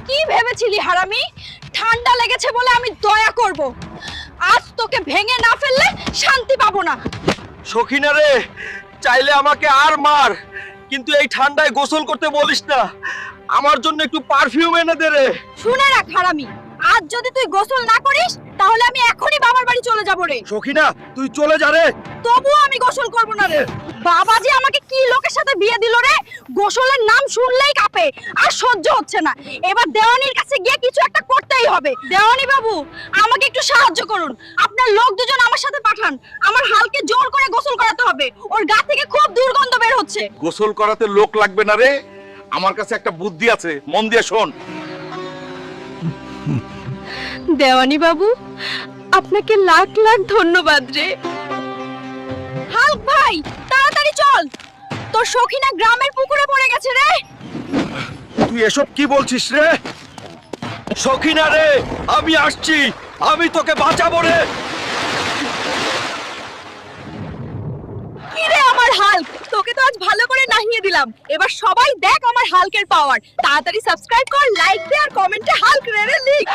কি ভেবেছিলি হারামি? ঠান্ডা লেগেছে বলে আমি দয়া করব। আজ তোকে ভেঙে না ফেললে শান্তি পাবো না। সখিনা রে, চাইলে আমাকে আর মার, কিন্তু এই ঠান্ডায় গোসল করতে বলিস না। আমার জন্য একটু পারফিউম এনে দে রে। শুনে রাখ হারামি, আজ যদি তুই গোসল না করিস তাহলে আমি এখনই বাবার বাড়ি চলে যাব রে। সখিনা, তুই চলে যা রে। তবুও আমি গোসল করব না রে। বাবাজি আমাকে কি লোকের সাথে বিয়ে দিল রে, গোসলের নাম শুনলেই কাঁপে, আর সহ্য হচ্ছে না। এবার দেওয়ানির কাছে গিয়ে কিছু একটা করতেই হবে। দেওয়ানি বাবু, আমাকে একটু সাহায্য করুন। আপনার লোক দুজন আমার সাথে পাঠান, আমার হালকে জোর করে গোসল করাতে হবে। ওর গা থেকে খুব দুর্গন্ধ বের হচ্ছে। গোসল করাতে লোক লাগবে না রে, আমার কাছে একটা বুদ্ধি আছে, মন দিয়ে শোন। দেওয়ানি বাবু, আপনাকে লাখ লাখ ধন্যবাদ রে। হাল্ক ভাই, তাড়াতাড়ি চল, তোর সখিনা গ্রামের পুকুরে পড়ে গেছে রে। তুই এসব কি বলছিস রে? সখিনা রে, আমি আসছি, আমি তোকে বাঁচাবো রে। কি রে আমার হাল্ক, তোকে তো আজ ভালো করে নাহিয়ে দিলাম। এবার সবাই দেখ আমার হাল্কের পাওয়ার। তাড়াতাড়ি সাবস্ক্রাইব কর, লাইক দে আর কমেন্টে হাল্ক রে রে লিখ।